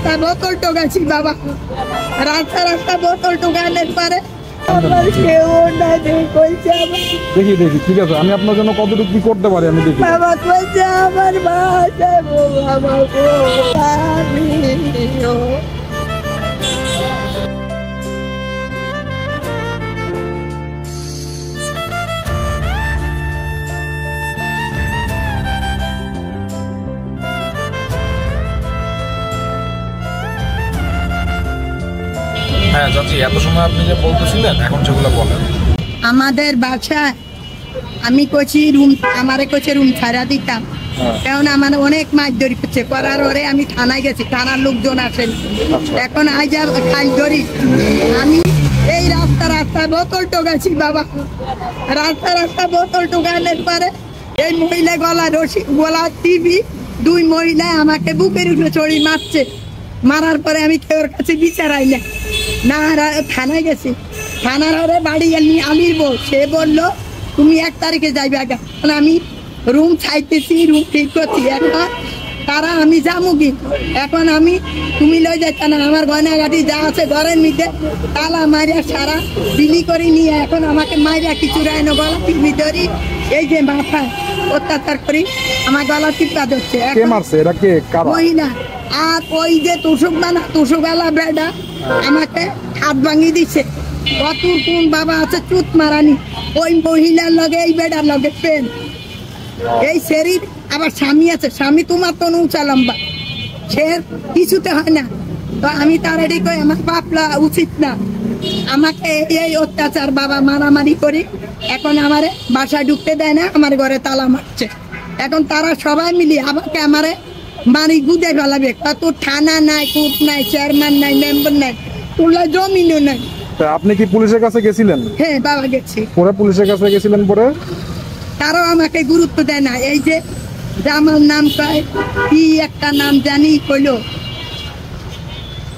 রাস্তা বোতল টোকাছি বাবা, রাস্তা বোতল টোকানোর পরে আমার কেউ না বলছে দেখি ঠিক আছে, আমি আপনার জন্য কতটুকু কি করতে পারি আমি দেখি। বাবা বলছে আমার বাবা হ্যাঁ চাচি, এত সময় আপনি যে বলতেছিলেন এখন সেগুলো বলেন। আমাদের বাসায় আমি কইছি রুম, আমারে কইছে রুম ছাড়া দিতাম, কারণ আমার অনেক মাছ ধরি করছে করার ওরে আমি থানায় গেছি, থানার লোকজন আসেন, এখন আজ খাল ধরি আমি এই রাস্তা বোতল টোকাছি বাবা, রাস্তা বোতল টোকানোর পরে এই মহিলা গলা রশি গলা টিভি দুই মহিলা আমাকে বুকের উপরে চড়ি মারছে, মারার পরে আমি কেউর কাছে বিচার আই না থানায় গেছি, থানার ওরে বাড়ি আমির বউ, সে বললো তুমি 1 তারিখে যাইবে আগে, আমি রুম ছাইতেছি, রুম ঠিক করছি, এখন তারা আমি যাবো কি, এখন আমি তুমি লই যাইতা না, আমার গয়নাগাটি যা আছে ঘরের মধ্যে তালা মারিয়া সারা বিলি করে নিয়ে এখন আমাকে মারিয়া কিছু রায় না, গলা টিপি ধরি, এই যে মাথায় অত্যাচার করি আমার গলা টিপা ধরছে। মহিলা আর ওই যে তুষুকওয়ালা বেড়া আমাকে হাত ভাঙিয়ে দিচ্ছে, কত কোন বাবা আছে চুত মারানি, ওই মহিলার লগে এই বেড়ার লগে প্রেম, এই শরীর আবার স্বামী আছে, স্বামী তোমার তো উঁচা লম্বা, সে কিছুতে হয় না, তো আমি তার এদিকে কই আমার বাপলা উচিত না, আমাকে এই অত্যাচার বাবা মারামারি করি, এখন আমারে বাসায় ঢুকতে দেয় না, আমার ঘরে তালা মারছে, এখন তারা সবাই মিলি আমাকে আমারে বাড়ি গুদে ফেলাবে, তোর থানা নাই, কোর্ট নাই, চেয়ারম্যান নাই, মেম্বার নাই, তোর জমিনও নাই। আপনি কি পুলিশের কাছে গেছিলেন? হ্যাঁ বাবা গেছি। পরে পুলিশের কাছে গেছিলেন পরে? তারাও আমাকে গুরুত্ব দেয় না, এই যে জামাল নাম কয় কি একটা নাম জানি কইলো,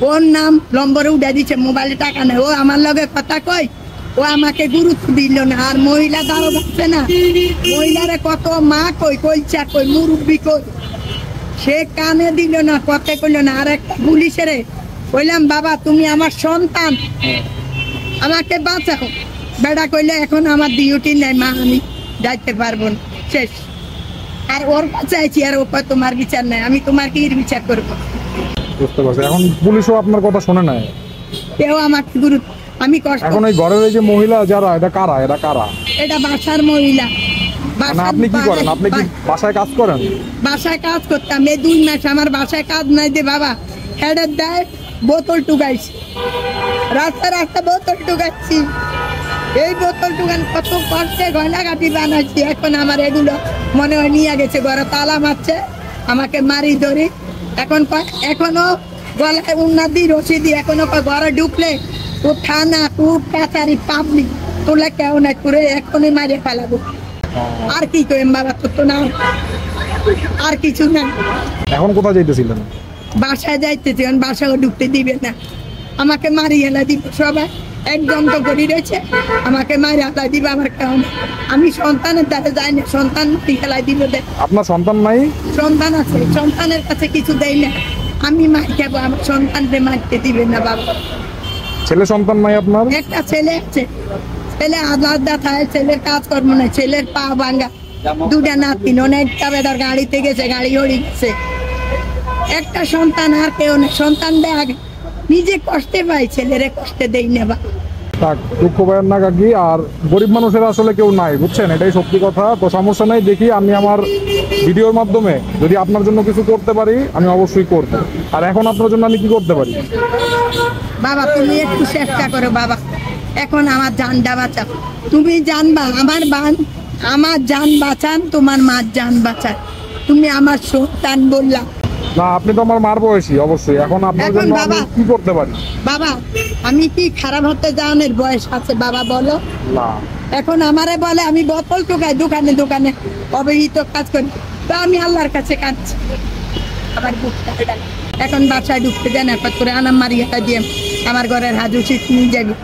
ওর নাম নম্বরে উঠে দিচ্ছে, মোবাইলে টাকা নেই, ও আমার লগে কথা কয়, ও আমাকে গুরুত্ব দিল না, আর মহিলা দাঁড়ো যাচ্ছে না, মহিলারে কত মা কই কইচা কই মুরব্বী কই, সে কানে দিল না, কথা কইল না। আর একটা পুলিশেরে কইলাম বাবা তুমি আমার সন্তান, আমাকে বাঁচাও, বেড়া কইলে এখন আমার ডিউটি নাই মা, আমি যাইতে পারবো না, শেষ। আর ওর কাছে আইছি, আর ও তোমার বিচার নাই, আমি তোমার কি বিচার করবো? বুঝতে পারছি, এখন পুলিশও আপনার কথা শোনে না, কেউ আমাকে গুরুত্ব, আমি কষ্ট। এখন এই ঘরের এই যে মহিলা যারা, এটা কারা? এটা বাসার মহিলা। আপনি কি করেন? আপনি কি বাসায় কাজ করেন? বাসায় কাজ করতাম, এই 2 মাস আমার বাসায় কাজ নাই দে বাবা, হেডের দেয় বোতল টুকাইছি, রাস্তা বোতল টুকাচ্ছি, এই বোতল টুকান কত কষ্টে গয়নাগাটি বানাচ্ছি, এখন আমার এগুলো মনে হয় নিয়ে গেছে, ঘরে তালা মারছে, আমাকে মারি ধরি, এখনো গলায় উন্নতি রশি দিয়ে এখনো ঘরে ঢুকলে তো থানা কোর্ট কাছারি পাবলিক তোলা কেউ না করে এখনই মারিয়ে ফেলাবো, আর কি করেন বাবা, তোর তো না আর কিছু না। এখন কোথায় যাইতেছিলেন? বাসায় যাইতেছি, বাসাও ঢুকতে দিবে না, আমাকে মারি হেলা দিব, সবাই একদম তো গড়ি রয়েছে, আমাকে মারি হেলা দিবে, আমার কেউ না, আমি সন্তানের দ্বারা যাই না, সন্তান খেলাই দিব। আপনার সন্তান নাই? সন্তান আছে, সন্তানের কাছে কিছু দেয় না, আমি মার খাবো, আমার সন্তানকে মারতে দিবে না বাবা। ছেলে সন্তান নাই আপনার? একটা ছেলে আছে, ছেলে আলাদা থাকে, ছেলের কাজকর্ম নাই, ছেলের পা ভাঙ্গা, 2টা নাতিন, অনেকটা বেদার গাড়িতে গেছে, গাড়ি হড়ি গেছে, একটা সন্তান আর কেউ নেই, সন্তান দেয় আগে, নিজে কষ্টে পাই, ছেলেরে কষ্টে দেই না বা। দুঃখ পাবেন না কাকি, আর গরিব মানুষের আসলে কেউ নাই, বুঝছেন, এটাই সত্যি কথা। তো সমস্যা নাই, দেখি আমি আমার ভিডিওর মাধ্যমে যদি আপনার জন্য কিছু করতে পারি আমি অবশ্যই করবো। আর এখন আপনার জন্য আমি কি করতে পারি? বাবা তুমি একটু চেষ্টা করো বাবা, এখন আমার জানটা বাঁচাও, তুমি জানবা আমার জান বাঁচান, তোমার মার জান বাঁচান, তুমি আমার সন্তান বললা না, আপনি তো আমার মার বয়সী, অবশ্যই। এখন আপনার জন্য আমি কি করতে পারি? বাবা আমি কি খারাপ হতে যাওয়ার বয়স আছে বাবা বলো না? এখন আমারে বলে আমি বোতল টুকাই দোকানে দোকানে অবহিত কাজ করি, তো আমি আল্লাহর কাছে কাঁদছি, আমার এখন বাসায় ঢুকতে দেন, একবার করে আনাম মারিয়ে দিয়ে আমার ঘরের হাজুসি নিয়ে যাবি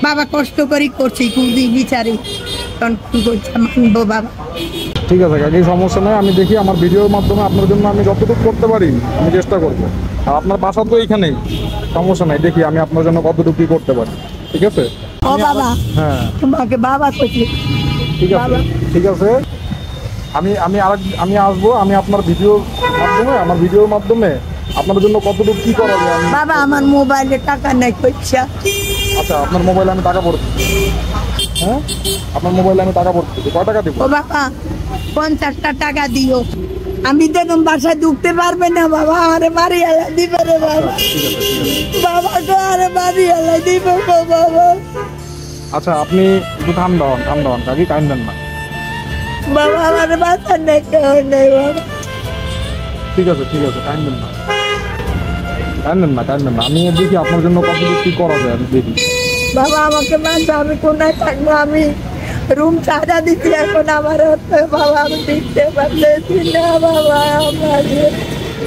বাবা, কষ্ট করি করছি, খুবই বিচারি, মানবো বাবা। ঠিক আছে কাকি, সমস্যা নেই, আমি দেখি আমার ভিডিওর মাধ্যমে আপনার জন্য আমি যতটুকু করতে পারি আমি চেষ্টা করবো। আর আপনার বাসা তো এইখানেই, সমস্যা নাই, দেখি আমি আপনার জন্য কতটুকু কি করতে পারি। ঠিক আছে? ও বাবা, হ্যাঁ তোমাকে বাবা কইছি। ঠিক আছে, বাবা। ঠিক আছে। আমি আসবো, আমি আপনার ভিডিওর মাধ্যমে আপনার জন্য কতটুকু কি করা যায় আমি। বাবা আমার মোবাইলে টাকা নাই কইছা। আচ্ছা, আপনার মোবাইলে আমি টাকা ভরতে, হ্যাঁ আপনার মোবাইলে আমি টাকা ভরতে, কয় টাকা দিব? ও বাবা 50টা টাকা দিও। আমি দেখুন বাসায় ঢুকতে পারবে না বাবা, আরে বাড়ি এলাই দিবে রে বাবা। বাবা তো আরে বাড়ি এলাই দিবে গো বাবা। আচ্ছা, আপনি একটু ঠান্ডা হন কাকি, কাইন্দেন না। বাবা আমার বাচ্চা নেই, কেউ নেই বাবা। ঠিক আছে, কাইন্দেন না। আমি দেখি আপনার জন্য কতটুকু কি করা যায়, আমি দেখি। বাবা আমাকে মানতে, আমি কোনায় থাকবো, আমি রুম চাঁদা দিচ্ছি এখন আমার হাতে। বাবা আমি দিতে পারতেছি না বাবা,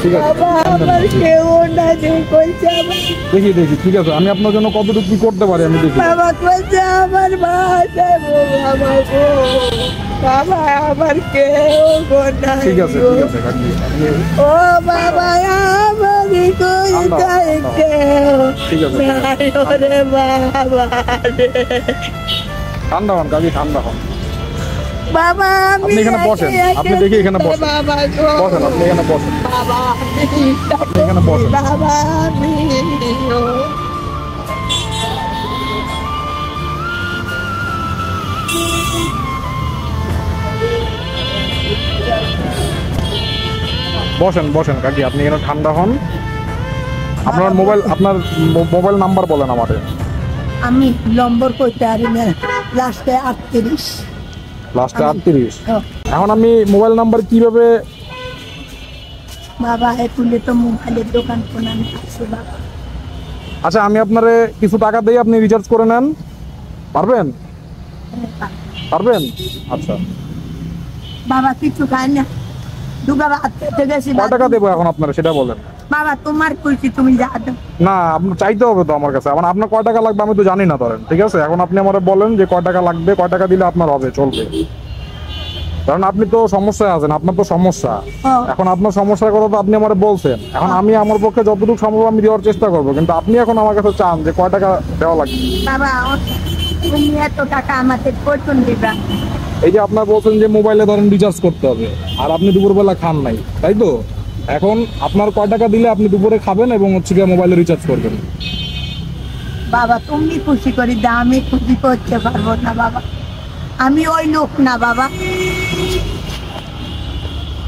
ঠিক আছে, বাবা আমার কেউ না যে কইছে আমার। দেখি ঠিক আছে, আমি আপনার জন্য কতটুকু কি করতে পারি আমি দেখি। বাবা কইছে আমার বাসায় আমার বাবা, আমার কেউ না। ঠিক আছে কাকি, ও বাবা আমার কইছে কেউ নাই ওরে বাবা রে। ঠান্ডা হন কাকি, ঠান্ডা হন। বাবা আপনি এখানে বসেন, আপনি দেখি এখানে বসেন, বাবা আপনি এখানে বসেন, বাবা আপনি এখানে বসেন। বাবা আমি বসেন কাকি, আপনি এখানে ঠান্ডা হন। আপনার মোবাইল নাম্বার বলেন আমাদের। আমি নম্বর কইতে পারি না, লাস্টে 38। লাস্টে 38। হ্যাঁ। এখন আমি মোবাইল নাম্বার কিভাবে? বাবা একুলে তো মোবাইলের দোকান কোনানে আছে বাবা। আচ্ছা, আমি আপনারে কিছু টাকা দিয়ে আপনি রিচার্জ করে নেন, পারবেন? আচ্ছা, বাবা কিছু খাই না, দুগা ভাত খেতে গেছি। কয় টাকা দেবো এখন আপনারা সেটা বলেন। বাবা তোমার কইছি, তুমি যা দাও। না, আপনার চাইতে হবে তো আমার কাছে। আপনার কয় টাকা লাগবে আমি তো জানি না, ধরেন। ঠিক আছে, এখন আপনি আমার বলেন যে কয় টাকা লাগবে, কয় টাকা দিলে আপনার হবে, চলবে। কারণ আপনি তো সমস্যায় আছেন, আপনার তো সমস্যা। এখন আপনার সমস্যার কথা তো আপনি আমার বলছেন, এখন আমি আমার পক্ষে যতটুকু সম্ভব আমি দেওয়ার চেষ্টা করবো, কিন্তু আপনি এখন আমার কাছে চান যে কয় টাকা দেওয়া লাগবে। বাবা তুমি এত টাকা আমাদের কখন দিবা? এই যে আপনার বলছেন যে মোবাইলে ধরেন রিচার্জ করতে হবে, আর আপনি দুপুরবেলা খান নাই, তাই তো? এখন আপনার কয় টাকা দিলে আপনি দুপুরে খাবেন এবং হচ্ছে গিয়ে মোবাইলে রিচার্জ করবেন? বাবা তুমি খুশি করি দাও, আমি খুশি করতে পারবো না বাবা, আমি ওই লোক না বাবা।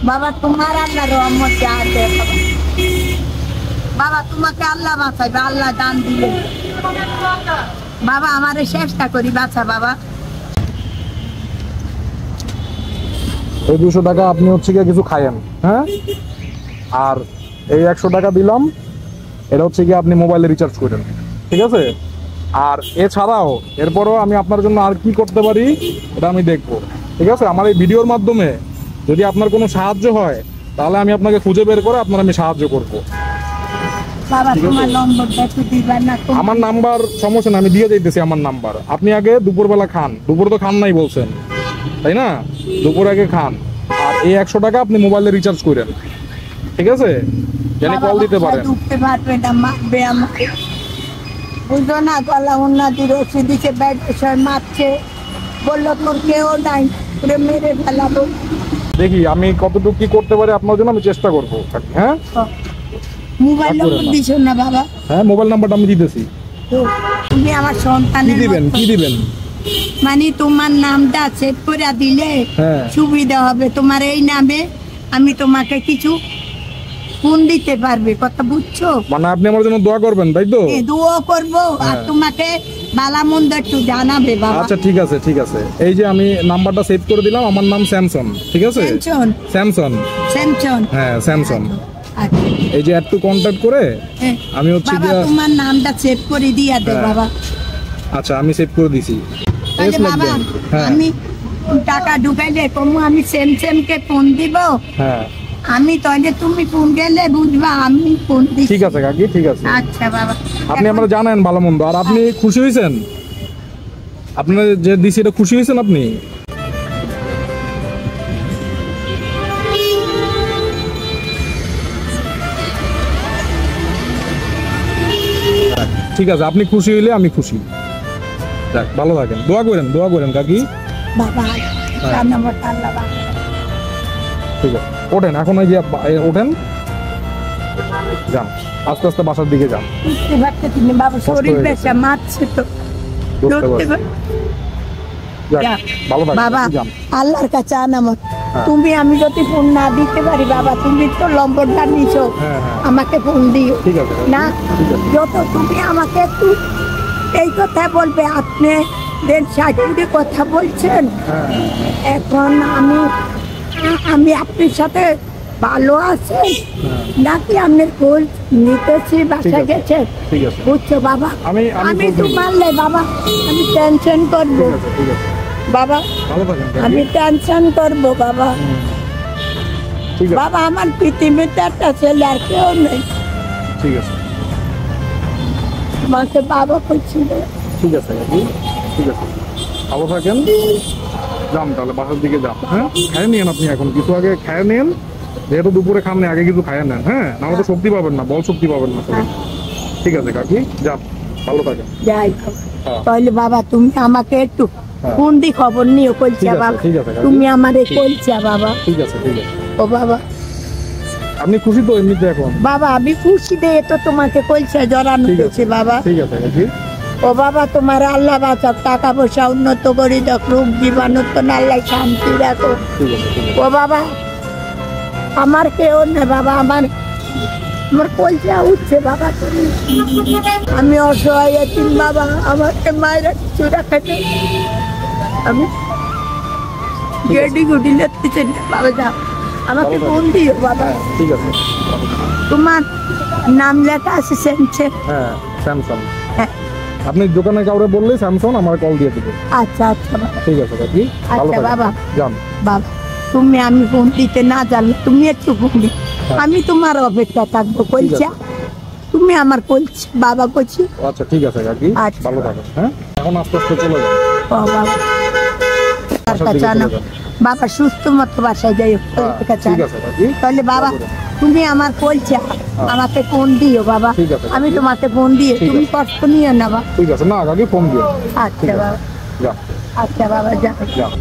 বাবা তোমার আল্লাহ রহমত যা আছে বাবা। বাবা তোমাকে আল্লাহ বাঁচাইবে, আল্লাহ দান দিবে বাবা, আমারে চেষ্টা করি বাঁচা বাবা। এই 200 টাকা আপনি হচ্ছে গিয়ে কিছু খায়েন, হ্যাঁ? আর এই 100 টাকা দিলাম, এটা হচ্ছে গিয়ে আপনি মোবাইলে রিচার্জ করেন, ঠিক আছে? আর এছাড়াও এরপরও আমি আপনার জন্য আর কি করতে পারি এটা আমি দেখবো, ঠিক আছে? আমার এই ভিডিওর মাধ্যমে যদি আপনার কোনো সাহায্য হয় তাহলে আমি আপনাকে খুঁজে বের করে আমি সাহায্য করব। বাবা তোমার নম্বরটা একটু দিবা না? আমার নাম্বার সমস্যা না, আমি দিয়ে দিতেছি আমার নাম্বার। আপনি আগে দুপুরবেলা খান, দুপুরে তো খান নাই বলছেন, তাই না? দুপুর আগে খান, আর এই 100 টাকা আপনি মোবাইলে রিচার্জ করেন, ঠিক আছে? জানি কল দিতে পারেন। ঢুকতে পারবে না, মারবে আমাকে, বুঝলো না? গলা উন্নতি রসি দিচ্ছে, ব্যাট মারছে, বললো তোর কেউ নাই, পুরো মেরে ফেলাবো। দেখি আমি কতটুকু কি করতে পারি আপনার জন্য, আমি চেষ্টা করবো। হ্যাঁ, মোবাইল নম্বর দিছো না বাবা? হ্যাঁ, মোবাইল নাম্বারটা আমি দিতেছি। তুমি আমার সন্তানের কি দিবেন? মানে তোমার নামটা সেভ করে দিলে হ্যাঁ, সুবিধা হবে। তোমার এই নামে আমি তোমাকে কিছু ফোন দিতে পারবে, কথা বুঝছো? মানে আপনি আমার জন্য দোয়া করবেন, তাই তো? দোয়া করবো, আর তোমাকে ভালো মন্দ একটু জানাবে বাবা। আচ্ছা ঠিক আছে, ঠিক আছে। এই যে আমি নাম্বারটা সেভ করে দিলাম, আমার নাম স্যামসন, ঠিক আছে? স্যামসন, হ্যাঁ স্যামসন। আচ্ছা, এই যে একটু কন্টাক্ট করে আমি হচ্ছে তোমার নামটা সেভ করে দিয়া দে বাবা। আচ্ছা, আমি সেভ করে দিছি। বাবা আমি টাকা ঢুকাইলে কমু, আমি কে ফোন দিব। হ্যাঁ, আমি তাহলে তুমি ফোন গেলে বুঝবা আমি ফোন দিচ্ছি। ঠিক আছে কাকি, ঠিক আছে। আচ্ছা বাবা, আপনি আমরা জানেন ভালো মন্দ, আর আপনি খুশি হয়েছেন? আপনার যে দিছি এটা খুশি হয়েছেন আপনি? ঠিক আছে, আপনি খুশি হইলে আমি খুশি। যাক, ভালো থাকেন, দোয়া করেন কাকি। বাবা জানাবো আল্লাহ বাবা। ঠিক আছে, ওঠেন এখন, এই যে ওঠেন, যান আস্তে আস্তে বাসার দিকে যান। বুঝতে পারতেছি না বাবা, শরীর হয়ে বেশা মারছে তো। বুঝতে লড়তে পারছি। পার- যাক, যা। ভালো থাকেন, বাবা যান। আল্লাহর কাছে আনামত, হ্যাঁ। তুমি আমি যদি ফোন না দিতে পারি বাবা, তুমি তো নম্বরটা নিছো, হ্যাঁ, হ্যাঁ। আমাকে ফোন দিও। ঠিক আছে, না ঠিক আছে। যত তুমি আমাকে একটু এই কথা বলবে, আপনি দেন সাইডে কথা বলছেন, হ্যাঁ, এখন আমি আপনার সাথে ভালো আছেন নাকি আপনার খোঁজ নিতেছি, বাসা আছে। গেছেন, ঠিক আছে, বুঝছো বাবা? আমি আমি খোঁজ তো নিব। মানলে বাবা, আমি টেনশন করবো ঠিক আছে, ঠিক আছে, বাবা, ভালো থাকেন কাকি। আমি টেনশন করবো বাবা। ঠিক আছে, বাবা আমার পৃথিবীতে একটা ছেলে আর কেউ নেই, ঠিক আছে, আমাকে বাবা করছিল। ঠিক আছে কাকি, ঠিক আছে, ভালো থাকেন, যান তাহলে বাসার দিকে যান। হ্যাঁ, খায় নিন আপনি, এখন কিছু আগে খায় নেন, যেহেতু দুপুরে খান, আগে কিছু খায় নেন। হ্যাঁ, নাহলে তো শক্তি পাবেন না, বল শক্তি পাবেন না শরীরে। ঠিক আছে কাকি, যান, ভালো থাকেন। যাই হ্যাঁ। তাহলে বাবা তুমি আমাকে একটু হ্যাঁ। ফোন দি খবর নিও, কইছা ঠিক আছে, বাবা, ঠিক আছে, কাকি। তুমি আমারে কইছা বাবা। ঠিক আছে, ঠিক আছে, ও বাবা, আপনি খুশি তো এমনিতে এখন? বাবা আমি খুশি দিয়ে তো তোমাকে কইছা জড়ানো ঠিক হয়েছে আছে, বাবা। ঠিক আছে কাকি। ও বাবা তোমার আল্লাহ বাঁচাক, টাকা পয়সা উন্নত করি দেখ, রোগ জীবাণুত্ব আল্লাহ শান্তি রাখো। ঠিক আছে, ঠিক আছে, ও বাবা আমার কেউ নেই বাবা, আমার পয়সা উঠছে বাবা, তুমি আমি অসহায় আছি বাবা, আমাকে মায়ের কিছু রাখাতে, আমি গেডি গুডি লেখতেছেন বাবা, যাও আমাকে ভালো ফোন দিও বাবা। ঠিক আছে। তোমার নাম লেখা আছে সেনছে? হ্যাঁ, স্যামসাং। হ্যাঁ, আপনি দোকানে কাউরে বললেই স্যামসাং আমার কল দিয়ে দেবে। আচ্ছা আচ্ছা বাবা। ঠিক আছে কাকি, ভালো আচ্ছা থাকেন। বাবা। যান। বাবা তুমি, আমি ফোন দিতে না জানলে তুমি একটু ফোন দি, হ্যাঁ। আমি তোমার অপেক্ষা থাকবো, কইছা তুমি আমার কইছি বাবা কইছি। আচ্ছা, ঠিক আছে কাকি, আচ্ছা। ভালো থাকেন। হ্যাঁ, এখন আস্তে আস্তে চলে যান। ও বাবা তার বাসার কাছে দিকে আনো। চলে যান। বাবা সুস্থ মতো বাসায় যাই হোক, হ্যাঁ, তোর কাছে ঠিক আনো। আছে কাকি। তাহলে বাবা তুমি আমার কইছা, আমাকে ফোন দিও বাবা, ঠিক আছে। আমি তোমাকে ফোন দিয়ে, ঠিক তুমি আছে। কষ্ট নিও না বাবা। ঠিক আছে, না কাকি ফোন দিও। আচ্ছা বাবা, যান, আচ্ছা বাবা, যা। যান।